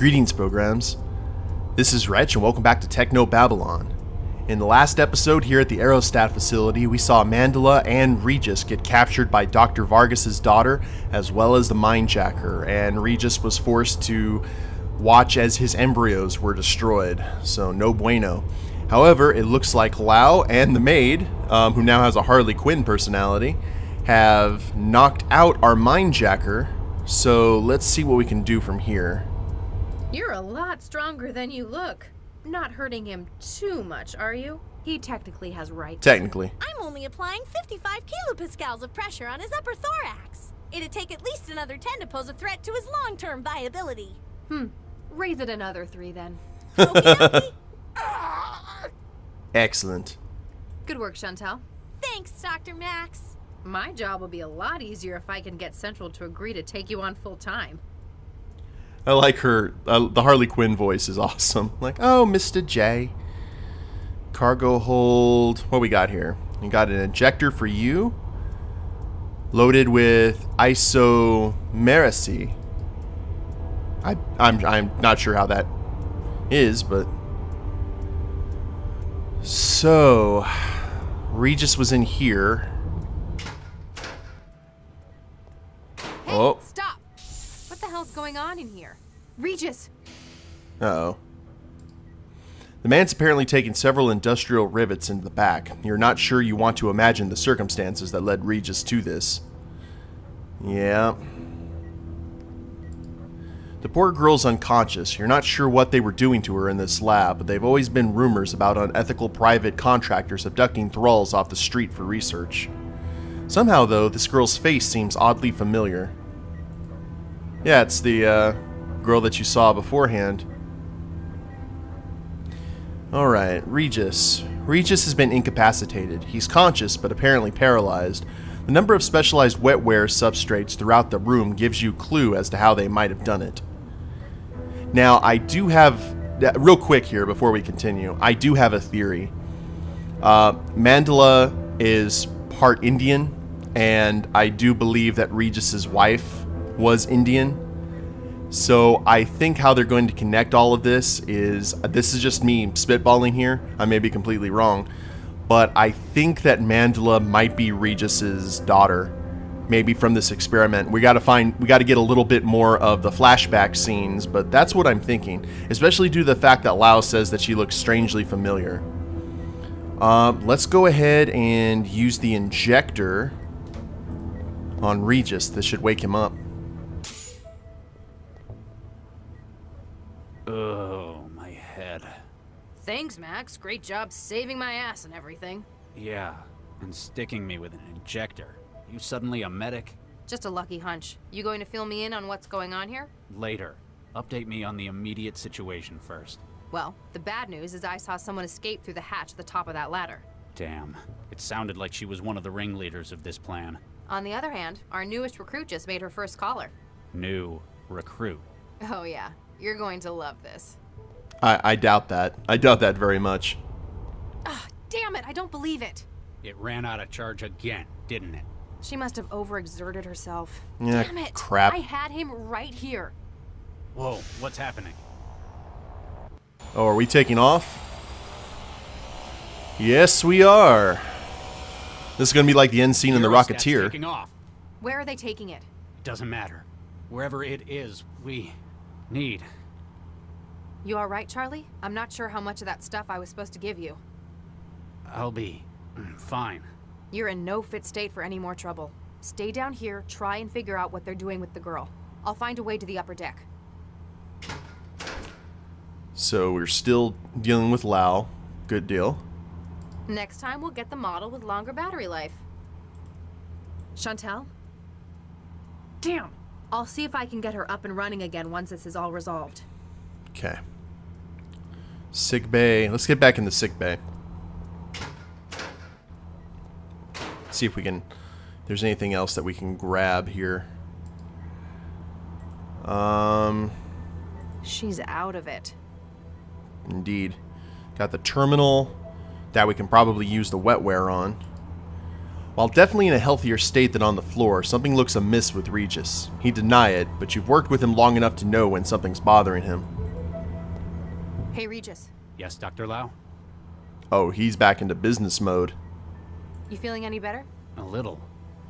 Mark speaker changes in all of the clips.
Speaker 1: Greetings, programs. This is Wretch, and welcome back to Technobabylon. In the last episode here at the Aerostat facility, we saw Mandela and Regis get captured by Dr. Vargas's daughter, as well as the Mindjacker, and Regis was forced to watch as his embryos were destroyed, so no bueno. However, it looks like Lau and the maid, who now has a Harley Quinn personality, have knocked out our Mindjacker, so let's see what we can do from here.
Speaker 2: You're a lot stronger than you look. Not hurting him too much, are you? He technically has rights.
Speaker 1: Technically.
Speaker 3: I'm only applying 55 kilopascals of pressure on his upper thorax. It'd take at least another 10 to pose a threat to his long-term viability.
Speaker 2: Raise it another 3 then.
Speaker 3: Okey-dokey.
Speaker 1: Excellent.
Speaker 2: Good work, Chantel.
Speaker 3: Thanks, Dr. Max.
Speaker 2: My job will be a lot easier if I can get Central to agree to take you on full time.
Speaker 1: I like her, the Harley Quinn voice is awesome. Like, oh, Mr. J. Cargo hold. What we got here? We got an injector for you. Loaded with isomeracy. I'm not sure how that is, but... So... Regis was in here.
Speaker 2: Hey,
Speaker 1: oh.
Speaker 2: Stop! What the hell's going on in here? Regis!
Speaker 1: Uh-oh. The man's apparently taken several industrial rivets into the back. You're not sure you want to imagine the circumstances that led Regis to this. Yeah. The poor girl's unconscious. You're not sure what they were doing to her in this lab, but they've always been rumors about unethical private contractors abducting thralls off the street for research. Somehow, though, this girl's face seems oddly familiar. Yeah, it's the girl that you saw beforehand. Alright, Regis. Regis has been incapacitated. He's conscious, but apparently paralyzed. The number of specialized wetware substrates throughout the room gives you clue as to how they might have done it. Now, I do have... real quick here, before we continue, I do have a theory. Mandela is part Indian, and I do believe that Regis's wife was Indian. So I think how they're going to connect all of this is just me spitballing here. I may be completely wrong, but I think that Mandela might be Regis's daughter, maybe from this experiment. We got to get a little bit more of the flashback scenes, but that's what I'm thinking, especially due to the fact that Lau says that she looks strangely familiar. Let's go ahead and use the injector on Regis. This should wake him up.
Speaker 4: Oh, my head.
Speaker 2: Thanks, Max. Great job saving my ass and everything.
Speaker 4: Yeah, and sticking me with an injector. You suddenly a medic?
Speaker 2: Just a lucky hunch. You going to fill me in on what's going on here?
Speaker 4: Later. Update me on the immediate situation first.
Speaker 2: Well, the bad news is I saw someone escape through the hatch at the top of that ladder.
Speaker 4: Damn. It sounded like she was one of the ringleaders of this plan.
Speaker 2: On the other hand, our newest recruit just made her first caller.
Speaker 4: New recruit.
Speaker 2: Oh yeah, you're going to love this.
Speaker 1: I doubt that. I doubt that very much.
Speaker 2: Ah, damn it, I don't believe it.
Speaker 4: It ran out of charge again, didn't it?
Speaker 2: She must have overexerted herself.
Speaker 1: Yeah,
Speaker 2: Damn it!
Speaker 1: crap.
Speaker 2: I had him right here.
Speaker 4: Whoa, what's happening?
Speaker 1: Oh, are we taking off? Yes, we are. This is going to be like the end scene in The
Speaker 4: Aerostat's
Speaker 1: Rocketeer.
Speaker 4: taking off.
Speaker 2: Where are they taking it?
Speaker 4: It doesn't matter. Wherever it is, we need.
Speaker 2: You alright, Charlie? I'm not sure how much of that stuff I was supposed to give you.
Speaker 4: I'll be fine.
Speaker 2: You're in no fit state for any more trouble. Stay down here, try and figure out what they're doing with the girl. I'll find a way to the upper deck.
Speaker 1: So we're still dealing with Lau. Good deal.
Speaker 2: Next time we'll get the model with longer battery life. Chantel? Damn! I'll see if I can get her up and running again once this is all resolved.
Speaker 1: Okay. Sick bay. Let's get back in the sick bay. See if we can... If there's anything else that we can grab here.
Speaker 2: She's out of it.
Speaker 1: Indeed. Got the terminal that we can probably use the wetware on. While definitely in a healthier state than on the floor, something looks amiss with Regis. He'd deny it, but you've worked with him long enough to know when something's bothering him.
Speaker 2: Hey, Regis.
Speaker 4: Yes, Dr. Lau?
Speaker 1: Oh, he's back into business mode.
Speaker 2: You feeling any better?
Speaker 4: A little.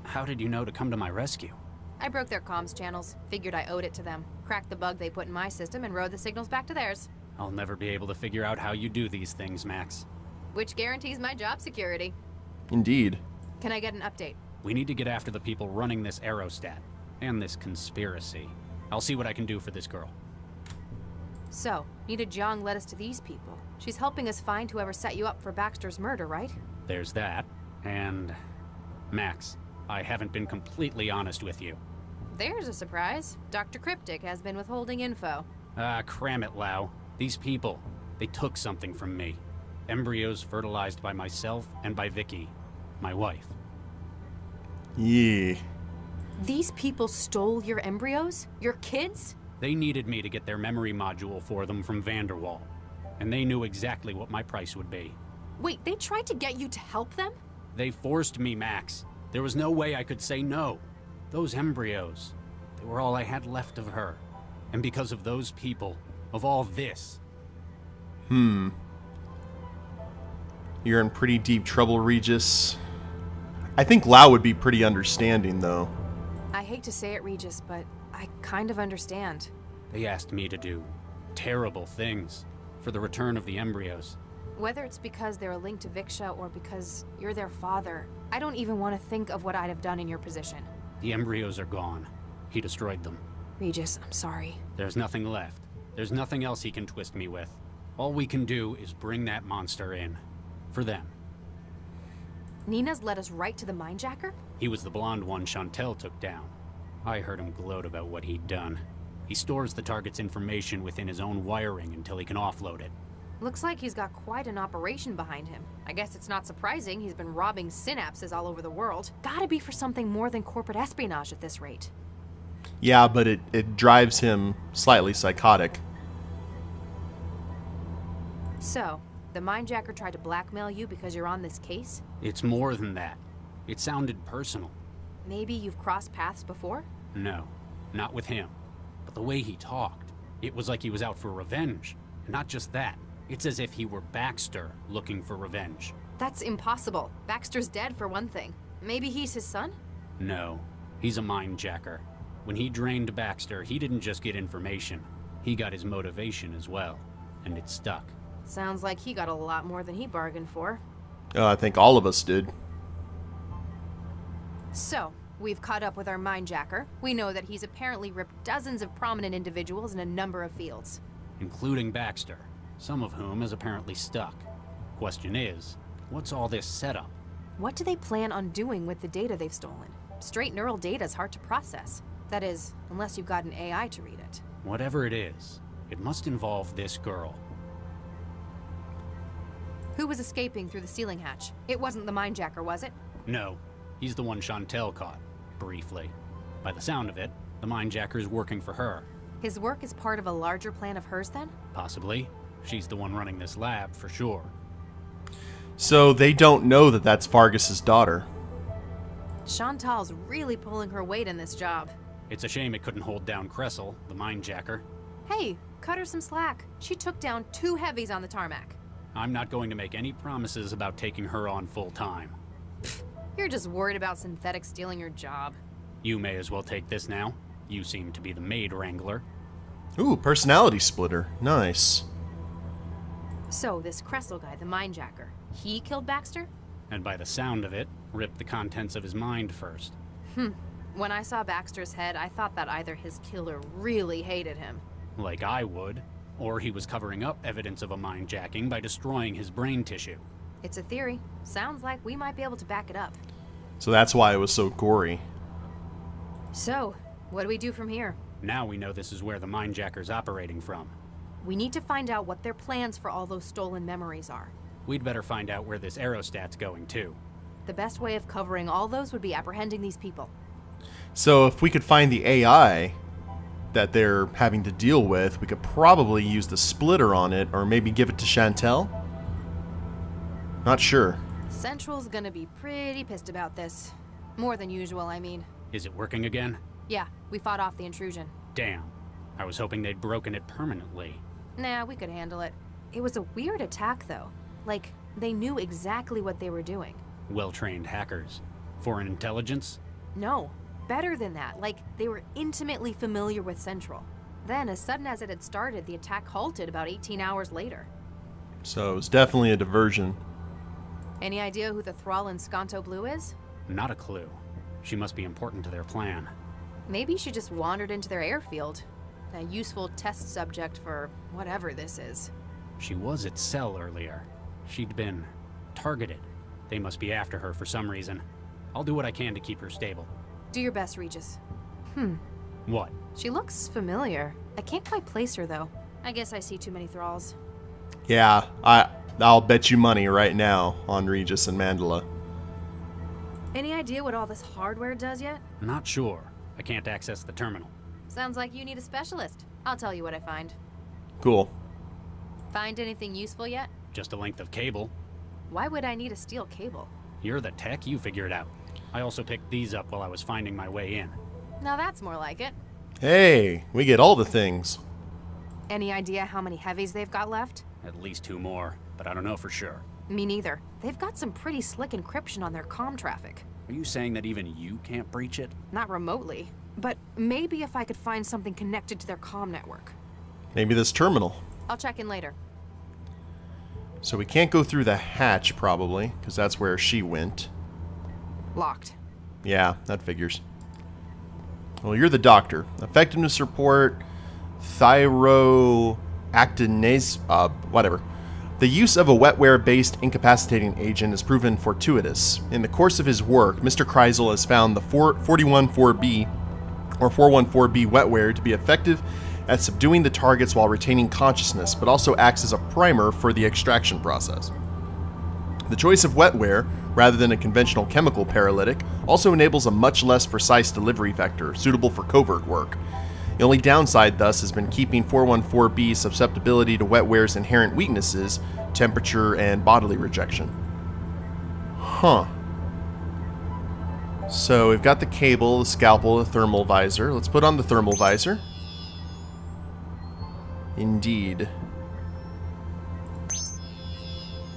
Speaker 4: How did you know to come to my rescue?
Speaker 2: I broke their comms channels. Figured I owed it to them. Cracked the bug they put in my system and rode the signals back to theirs.
Speaker 4: I'll never be able to figure out how you do these things, Max.
Speaker 2: Which guarantees my job security.
Speaker 1: Indeed.
Speaker 2: Can I get an update?
Speaker 4: We need to get after the people running this aerostat. And this conspiracy. I'll see what I can do for this girl.
Speaker 2: So, Nita Jiang led us to these people. She's helping us find whoever set you up for Baxter's murder, right?
Speaker 4: There's that. And... Max, I haven't been completely honest with you.
Speaker 2: There's a surprise. Dr. Cryptic has been withholding info.
Speaker 4: Ah, cram it, Lau. These people, they took something from me. Embryos fertilized by myself and by Vicky, my wife.
Speaker 1: Yeah.
Speaker 2: These people stole your embryos? Your kids?
Speaker 4: They needed me to get their memory module for them from Vanderwall. And they knew exactly what my price would be.
Speaker 2: Wait, they tried to get you to help them?
Speaker 4: They forced me, Max. There was no way I could say no. Those embryos, they were all I had left of her. And because of those people, of all this.
Speaker 1: You're in pretty deep trouble, Regis. I think Lau would be pretty understanding, though.
Speaker 2: I hate to say it, Regis, but I kind of understand.
Speaker 4: They asked me to do terrible things for the return of the embryos.
Speaker 2: Whether it's because they're a link to Viksha or because you're their father, I don't even want to think of what I'd have done in your position.
Speaker 4: The embryos are gone. He destroyed them.
Speaker 2: Regis, I'm sorry.
Speaker 4: There's nothing left. There's nothing else he can twist me with. All we can do is bring that monster in. For them.
Speaker 2: Nina's led us right to the Mindjacker?
Speaker 4: He was the blonde one Chantel took down. I heard him gloat about what he'd done. He stores the target's information within his own wiring until he can offload it.
Speaker 2: Looks like he's got quite an operation behind him. I guess it's not surprising he's been robbing synapses all over the world. Gotta be for something more than corporate espionage at this rate.
Speaker 1: Yeah, but it drives him slightly psychotic.
Speaker 2: So, the Mindjacker tried to blackmail you because you're on this case?
Speaker 4: It's more than that. It sounded personal.
Speaker 2: Maybe you've crossed paths before?
Speaker 4: No, not with him. But the way he talked, it was like he was out for revenge. And not just that. It's as if he were Baxter looking for revenge.
Speaker 2: That's impossible. Baxter's dead for one thing. Maybe he's his son?
Speaker 4: No, he's a Mindjacker. When he drained Baxter, he didn't just get information. He got his motivation as well. And it stuck.
Speaker 2: Sounds like he got a lot more than he bargained for.
Speaker 1: I think all of us did.
Speaker 2: So, we've caught up with our Mindjacker. We know that he's apparently ripped dozens of prominent individuals in a number of fields.
Speaker 4: Including Baxter, some of whom is apparently stuck. Question is, what's all this setup?
Speaker 2: What do they plan on doing with the data they've stolen? Straight neural data is hard to process. That is, unless you've got an AI to read it.
Speaker 4: Whatever it is, it must involve this girl.
Speaker 2: Who was escaping through the ceiling hatch? It wasn't the Mindjacker, was it?
Speaker 4: No, he's the one Chantel caught, briefly. By the sound of it, the Mindjacker's working for her.
Speaker 2: His work is part of a larger plan of hers, then?
Speaker 4: Possibly. She's the one running this lab, for sure.
Speaker 1: So they don't know that that's Vargas's daughter.
Speaker 2: Chantal's really pulling her weight in this job.
Speaker 4: It's a shame it couldn't hold down Cressel, the Mindjacker.
Speaker 2: Hey, cut her some slack. She took down 2 heavies on the tarmac.
Speaker 4: I'm not going to make any promises about taking her on full time.
Speaker 2: You're just worried about synthetics stealing your job.
Speaker 4: You may as well take this now. You seem to be the maid wrangler.
Speaker 1: Ooh, personality splitter. Nice.
Speaker 2: So, this Cressel guy, the Mindjacker, he killed Baxter?
Speaker 4: And by the sound of it, ripped the contents of his mind first.
Speaker 2: When I saw Baxter's head, I thought that either his killer really hated him.
Speaker 4: Like I would. Or he was covering up evidence of a mindjacking by destroying his brain tissue.
Speaker 2: It's a theory. Sounds like we might be able to back it up.
Speaker 1: So that's why it was so gory.
Speaker 2: So, what do we do from here?
Speaker 4: Now we know this is where the Mindjacker's operating from.
Speaker 2: We need to find out what their plans for all those stolen memories are.
Speaker 4: We'd better find out where this aerostat's going too.
Speaker 2: The best way of covering all those would be apprehending these people.
Speaker 1: So if we could find the AI that they're having to deal with, we could probably use the splitter on it, or maybe give it to Chantel? Not sure.
Speaker 2: Central's gonna be pretty pissed about this. More than usual, I mean.
Speaker 4: Is it working again?
Speaker 2: Yeah, we fought off the intrusion.
Speaker 4: Damn. I was hoping they'd broken it permanently.
Speaker 2: Nah, we could handle it. It was a weird attack, though. Like, they knew exactly what they were doing.
Speaker 4: Well-trained hackers. Foreign intelligence?
Speaker 2: No, better than that. Like, they were intimately familiar with Central. Then, as sudden as it had started, the attack halted about 18 hours later.
Speaker 1: So it was definitely a diversion.
Speaker 2: Any idea who the thrall in Skanto Blue is?
Speaker 4: Not a clue. She must be important to their plan.
Speaker 2: Maybe she just wandered into their airfield. A useful test subject for whatever this is.
Speaker 4: She was at Cell earlier. She'd been targeted. They must be after her for some reason. I'll do what I can to keep her stable.
Speaker 2: Do your best, Regis.
Speaker 4: What?
Speaker 2: She looks familiar. I can't quite place her, though. I guess I see too many thralls.
Speaker 1: Yeah, I'll bet you money right now on Regis and Mandala.
Speaker 2: Any idea what all this hardware does yet?
Speaker 4: Not sure. I can't access the terminal.
Speaker 2: Sounds like you need a specialist. I'll tell you what I find.
Speaker 1: Cool.
Speaker 2: Find anything useful yet?
Speaker 4: Just a length of cable.
Speaker 2: Why would I need a steel cable?
Speaker 4: You're the tech, you figure it out. I also picked these up while I was finding my way in.
Speaker 2: Now that's more like it.
Speaker 1: Hey, we get all the things.
Speaker 2: Any idea how many heavies they've got left?
Speaker 4: At least 2 more, but I don't know for sure.
Speaker 2: Me neither. They've got some pretty slick encryption on their comm traffic.
Speaker 4: Are you saying that even you can't breach it?
Speaker 2: Not remotely. But maybe if I could find something connected to their comm network.
Speaker 1: Maybe this terminal.
Speaker 2: I'll check in later.
Speaker 1: So we can't go through the hatch, probably, because that's where she went.
Speaker 2: Locked.
Speaker 1: Yeah, that figures. Well, you're the doctor. Effectiveness report, thyroactinase, whatever. The use of a wetware-based incapacitating agent is proven fortuitous. In the course of his work, Mr. Kreisel has found the 414B or 414B wetware to be effective at subduing the targets while retaining consciousness, but also acts as a primer for the extraction process. The choice of wetware, rather than a conventional chemical paralytic, also enables a much less precise delivery vector, suitable for covert work. The only downside, thus, has been keeping 414B's susceptibility to wetware's inherent weaknesses, temperature, and bodily rejection. Huh. So we've got the cable, the scalpel, the thermal visor. Let's put on the thermal visor. Indeed.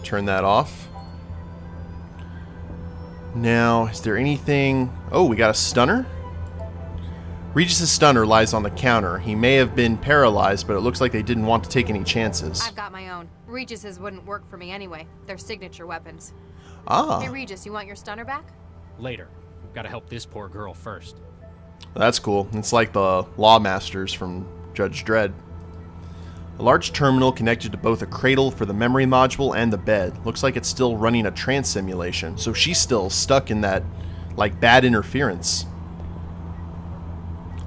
Speaker 1: Turn that off. Now, is there anything... Oh, we got a stunner? Regis' stunner lies on the counter. He may have been paralyzed, but it looks like they didn't want to take any chances.
Speaker 2: I've got my own. Regis's wouldn't work for me anyway. They're signature weapons.
Speaker 1: Ah.
Speaker 2: Hey, Regis, you want your stunner back?
Speaker 4: Later. Gotta help this poor girl first.
Speaker 1: That's cool. It's like the Lawmasters from Judge Dredd. A large terminal connected to both a cradle for the memory module and the bed. Looks like it's still running a trance simulation, so she's still stuck in that, like, bad interference.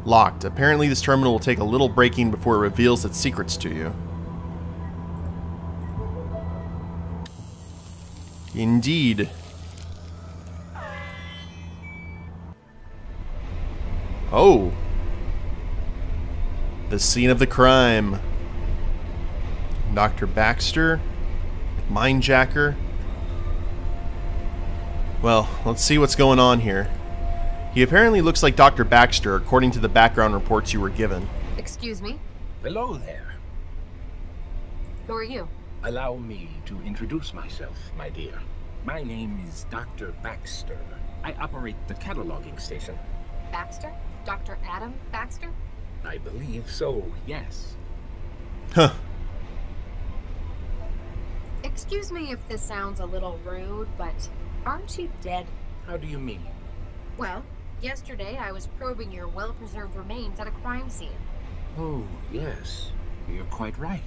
Speaker 1: Locked. Apparently this terminal will take a little breaking before it reveals its secrets to you. Indeed. Oh. The scene of the crime. Dr. Baxter. Mindjacker. Well, let's see what's going on here. He apparently looks like Dr. Baxter, according to the background reports you were given.
Speaker 2: Excuse me?
Speaker 5: Hello there.
Speaker 2: Who are you?
Speaker 5: Allow me to introduce myself, my dear. My name is Dr. Baxter. I operate the cataloging station.
Speaker 2: Baxter? Dr. Adam Baxter?
Speaker 5: I believe so, yes.
Speaker 1: Huh.
Speaker 2: Excuse me if this sounds a little rude, but aren't you dead?
Speaker 5: How do you mean?
Speaker 2: Well, yesterday I was probing your well-preserved remains at a crime scene.
Speaker 5: Oh, yes. You're quite right.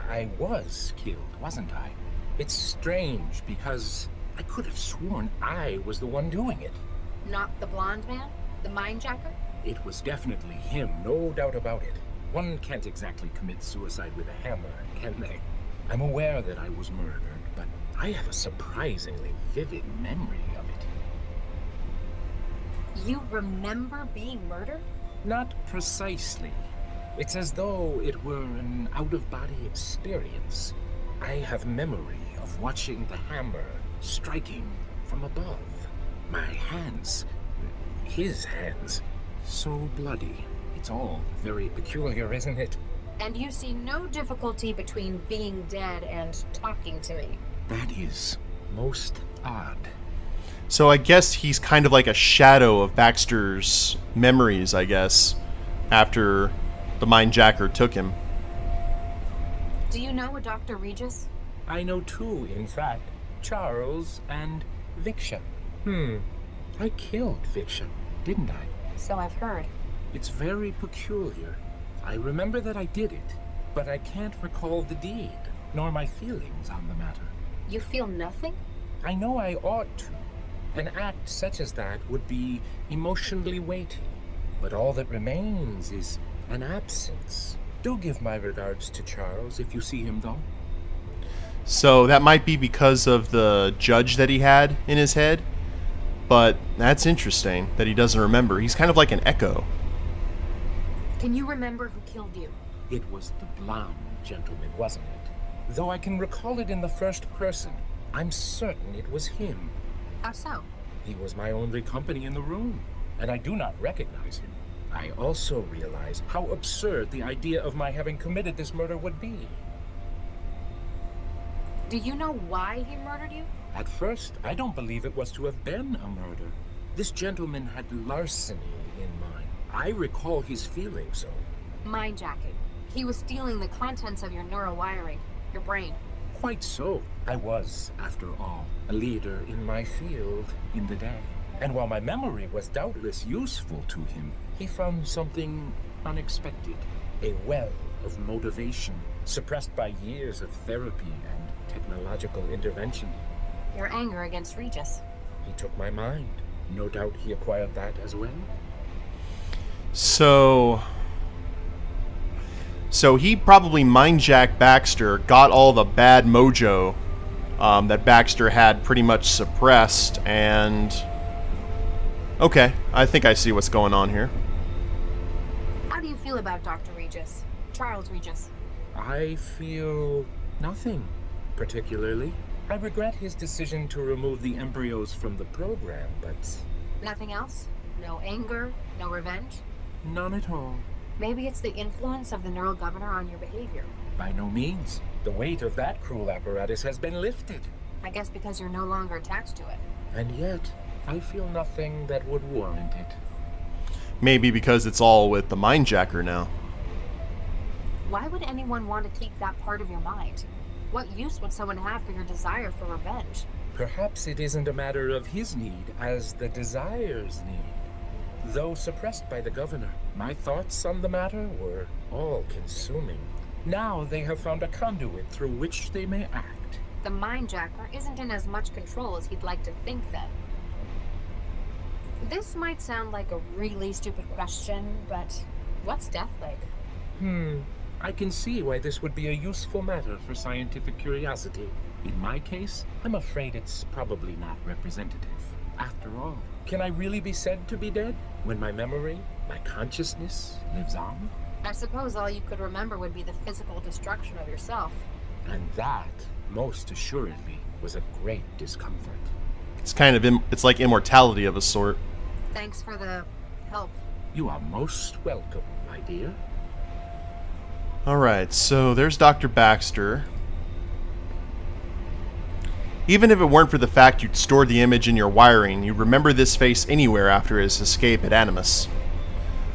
Speaker 5: I was killed, wasn't I? It's strange because I could have sworn I was the one doing it.
Speaker 2: Not the blonde man? The Mindjacker?
Speaker 5: It was definitely him, no doubt about it. One can't exactly commit suicide with a hammer, can they? I'm aware that I was murdered, but I have a surprisingly vivid memory of it.
Speaker 2: You remember being murdered?
Speaker 5: Not precisely. It's as though it were an out-of-body experience. I have memory of watching the hammer striking from above. My hands, his hands, so bloody. It's all very peculiar, isn't it?
Speaker 2: And you see no difficulty between being dead and talking to me.
Speaker 5: That is most odd.
Speaker 1: So I guess he's kind of like a shadow of Baxter's memories, I guess, after the Mindjacker took him.
Speaker 2: Do you know a Dr. Regis?
Speaker 5: I know two, in fact. Charles and Viksha. I killed Viksha, didn't I?
Speaker 2: So I've heard.
Speaker 5: It's very peculiar. I remember that I did it, but I can't recall the deed, nor my feelings on the matter.
Speaker 2: You feel nothing?
Speaker 5: I know I ought to. An act such as that would be emotionally weighty, but all that remains is an absence. Do give my regards to Charles if you see him, though.
Speaker 1: So that might be because of the judge that he had in his head, but that's interesting that he doesn't remember. He's kind of like an echo.
Speaker 2: Can you remember who killed you?
Speaker 5: It was the blonde gentleman, wasn't it? Though I can recall it in the first person, I'm certain it was him.
Speaker 2: How so?
Speaker 5: He was my only company in the room, and I do not recognize him. I also realize how absurd the idea of my having committed this murder would be.
Speaker 2: Do you know why he murdered you?
Speaker 5: At first, I don't believe it was to have been a murder. This gentleman had larceny in mind. I recall his feeling so.
Speaker 2: Mindjacking. He was stealing the contents of your neural wiring, your brain.
Speaker 5: Quite so. I was, after all, a leader in my field in the day. And while my memory was doubtless useful to him, he found something unexpected. A well of motivation, suppressed by years of therapy and technological intervention.
Speaker 2: Your anger against Regis.
Speaker 5: He took my mind. No doubt he acquired that as well.
Speaker 1: So he probably mindjacked Baxter, got all the bad mojo that Baxter had pretty much suppressed, and... Okay, I think I see what's going on here.
Speaker 2: How do you feel about Dr. Regis? Charles Regis?
Speaker 5: I feel nothing, particularly. I regret his decision to remove the embryos from the program, but...
Speaker 2: Nothing else? No anger? No revenge?
Speaker 5: None at all.
Speaker 2: Maybe it's the influence of the neural governor on your behavior.
Speaker 5: By no means. The weight of that cruel apparatus has been lifted.
Speaker 2: I guess because you're no longer attached to it.
Speaker 5: And yet, I feel nothing that would warrant it.
Speaker 1: Maybe because it's all with the Mindjacker now.
Speaker 2: Why would anyone want to keep that part of your mind? What use would someone have for your desire for revenge?
Speaker 5: Perhaps it isn't a matter of his need as the desire's need. Though suppressed by the governor, my thoughts on the matter were all-consuming. Now they have found a conduit through which they may act.
Speaker 2: The Mindjacker isn't in as much control as he'd like to think then. This might sound like a really stupid question, but what's death like?
Speaker 5: I can see why this would be a useful matter for scientific curiosity. In my case, I'm afraid it's probably not representative. After all, can I really be said to be dead when my memory, my consciousness lives on?
Speaker 2: I suppose all you could remember would be the physical destruction of yourself.
Speaker 5: And that, most assuredly, was a great discomfort.
Speaker 1: It's kind of, it's like immortality of a sort.
Speaker 2: Thanks for the help.
Speaker 5: You are most welcome, my dear.
Speaker 1: Alright, so there's Dr. Baxter. Even if it weren't for the fact you'd stored the image in your wiring, you'd remember this face anywhere after his escape at Animus.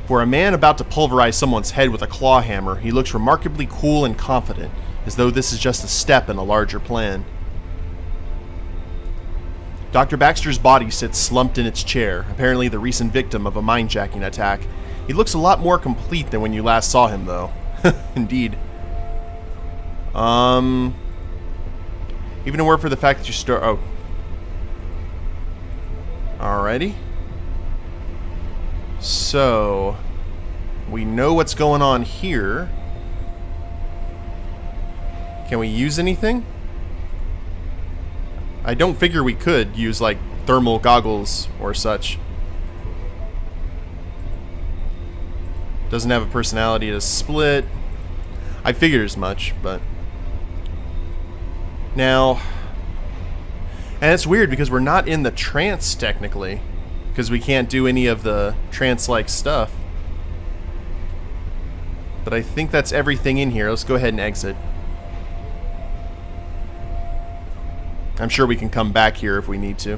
Speaker 1: For a man about to pulverize someone's head with a claw hammer, he looks remarkably cool and confident, as though this is just a step in a larger plan. Dr. Baxter's body sits slumped in its chair, apparently the recent victim of a mindjacking attack. He looks a lot more complete than when you last saw him, though. Indeed. Even a word for the fact that you store... Oh. Alrighty. So... we know what's going on here. Can we use anything? I don't figure we could use, like, thermal goggles or such. Doesn't have a personality to split. I figured as much, but... Now... And it's weird because we're not in the trance technically, because we can't do any of the trance-like stuff. But I think that's everything in here. Let's go ahead and exit. I'm sure we can come back here if we need to.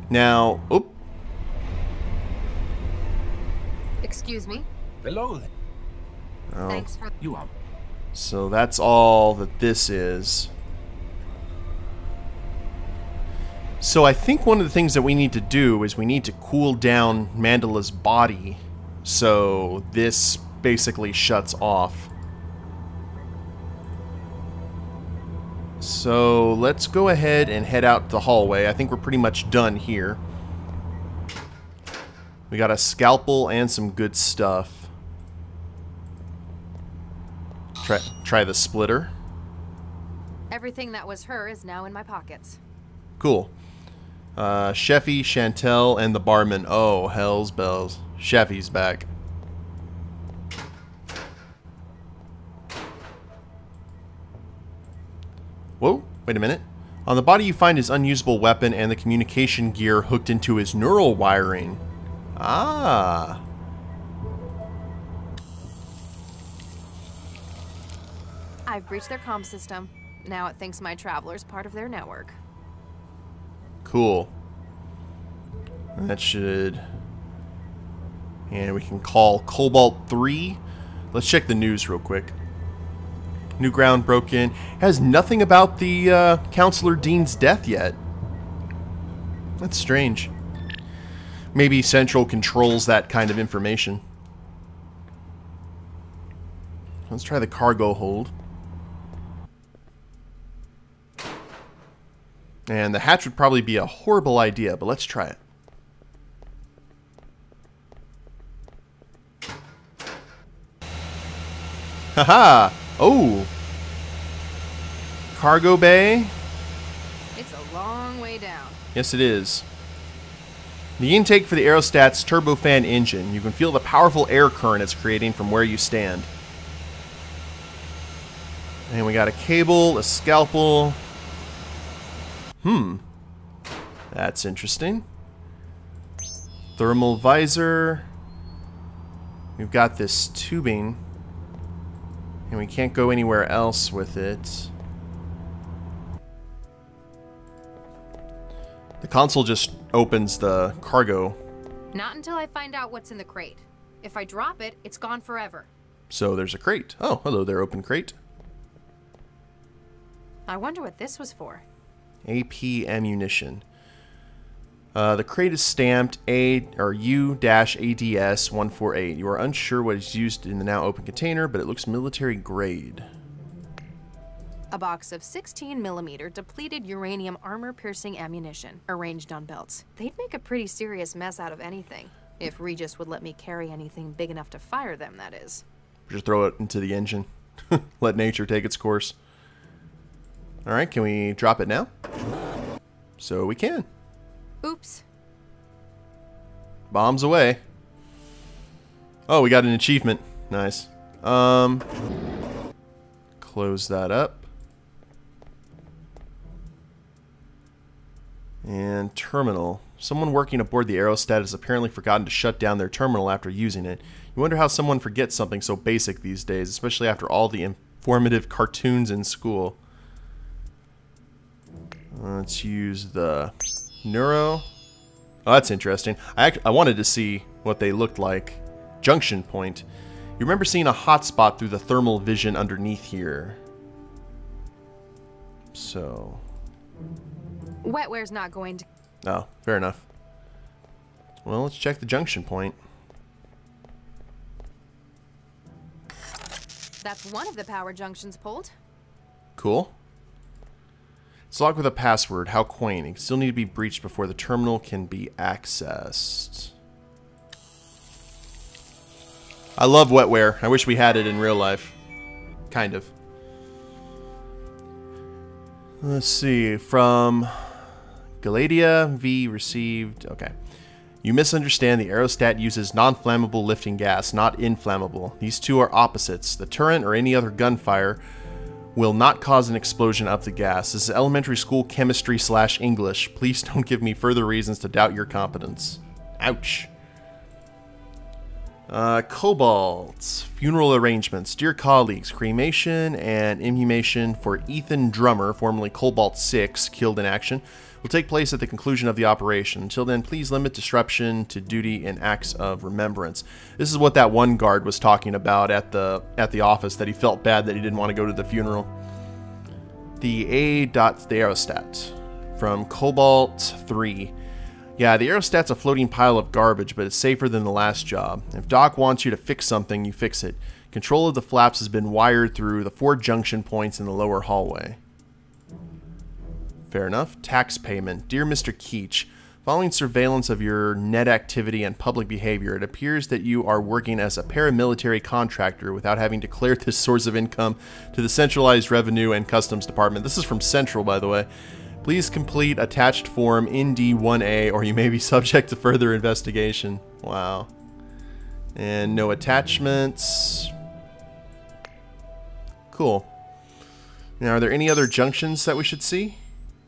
Speaker 1: Now, oop.
Speaker 2: Excuse me?
Speaker 5: Below there.
Speaker 1: Oh.
Speaker 2: Thanks for...
Speaker 5: You are.
Speaker 1: So that's all that this is. So I think one of the things that we need to do is we need to cool down Mandela's body. So this basically shuts off. So let's go ahead and head out the hallway. I think we're pretty much done here. We got a scalpel and some good stuff. Try the splitter.
Speaker 2: Everything that was her is now in my pockets.
Speaker 1: Cool. Sheffy, Chantel, and the barman. Oh, hell's bells. Sheffy's back. Whoa, wait a minute. On the body you find his unusable weapon and the communication gear hooked into his neural wiring. Ah.
Speaker 2: I've breached their comm system. Now it thinks my traveler's part of their network.
Speaker 1: Cool. That should... And we can call Cobalt 3. Let's check the news real quick. New ground broken. Has nothing about the Counselor Dean's death yet. That's strange. Maybe Central controls that kind of information. Let's try the cargo hold. And the hatch would probably be a horrible idea, but let's try it. Haha! Oh! Cargo bay?
Speaker 2: It's a long way down.
Speaker 1: Yes, it is. The intake for the aerostat's turbofan engine. You can feel the powerful air current it's creating from where you stand. And we got a cable, a scalpel. That's interesting. Thermal visor. We've got this tubing. And we can't go anywhere else with it. The console just opens the cargo.
Speaker 2: Not until I find out what's in the crate. If I drop it, it's gone forever.
Speaker 1: So there's a crate. Oh, hello there, open crate.
Speaker 2: I wonder what this was for.
Speaker 1: AP ammunition. The crate is stamped U-ADS 148. You are unsure what is used in the now open container, but it looks military grade.
Speaker 2: A box of 16mm depleted uranium armor-piercing ammunition, arranged on belts. They'd make a pretty serious mess out of anything, if Regis would let me carry anything big enough to fire them, that is.
Speaker 1: Just throw it into the engine. Let nature take its course. Alright, can we drop it now? So we can.
Speaker 2: Oops.
Speaker 1: Bombs away. Oh, we got an achievement. Nice. Close that up. And terminal. Someone working aboard the aerostat has apparently forgotten to shut down their terminal after using it. You wonder how someone forgets something so basic these days, especially after all the informative cartoons in school. Let's use the neuro. Oh, that's interesting. I wanted to see what they looked like. Junction point. You remember seeing a hotspot through the thermal vision underneath here. So...
Speaker 2: Wetware's not going to...
Speaker 1: Oh, fair enough. Well, let's check the junction point.
Speaker 2: That's one of the power junctions pulled.
Speaker 1: Cool. It's locked with a password. How quaint. It still need to be breached before the terminal can be accessed. I love wetware. I wish we had it in real life. Kind of. Let's see. From Galadia V received... Okay. You misunderstand. The aerostat uses non-flammable lifting gas, not inflammable. These two are opposites. The turret or any other gunfire will not cause an explosion of the gas. This is elementary school chemistry/English. Please don't give me further reasons to doubt your competence. Ouch. Cobalt. Funeral arrangements. Dear colleagues, cremation and inhumation for Ethan Drummer, formerly Cobalt 6, killed in action, will take place at the conclusion of the operation. Until then, please limit disruption to duty and acts of remembrance. This is what that one guard was talking about at the office, that he felt bad that he didn't want to go to the funeral. The aerostat from Cobalt 3. Yeah, the aerostat's a floating pile of garbage, but it's safer than the last job. If Doc wants you to fix something, you fix it. Control of the flaps has been wired through the 4 junction points in the lower hallway. Fair enough. Tax payment. Dear Mr. Keach, following surveillance of your net activity and public behavior, it appears that you are working as a paramilitary contractor without having declared this source of income to the Centralized Revenue and Customs Department. This is from Central, by the way. Please complete attached form ND1A or you may be subject to further investigation. Wow. And no attachments. Cool. Now, are there any other junctions that we should see?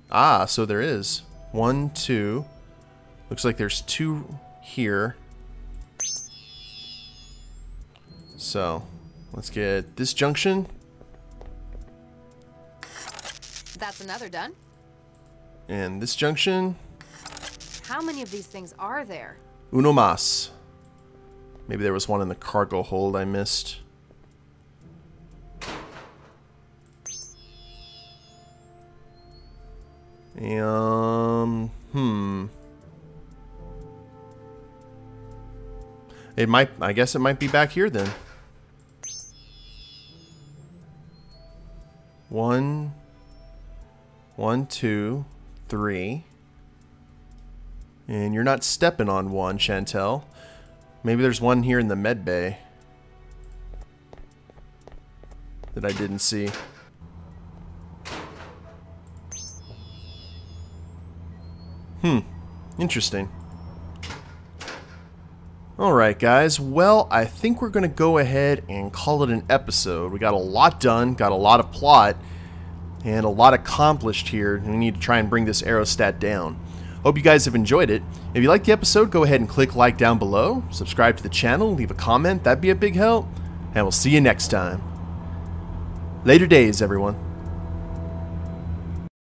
Speaker 1: Ah, so there is. 1, 2. Looks like there's 2 here. So, let's get this junction.
Speaker 2: That's another done.
Speaker 1: And this junction.
Speaker 2: How many of these things are there?
Speaker 1: Uno más. Maybe there was one in the cargo hold I missed. It might, I guess it might be back here then. 1, 2, 3. And you're not stepping on one, Chantel. Maybe there's one here in the med bay that I didn't see. Interesting. Alright guys, well, I think we're going to go ahead and call it an episode. We got a lot done, got a lot of plot, and a lot accomplished here. We need to try and bring this aerostat down. Hope you guys have enjoyed it. If you liked the episode, go ahead and click like down below, subscribe to the channel, leave a comment, that'd be a big help, and we'll see you next time. Later days, everyone.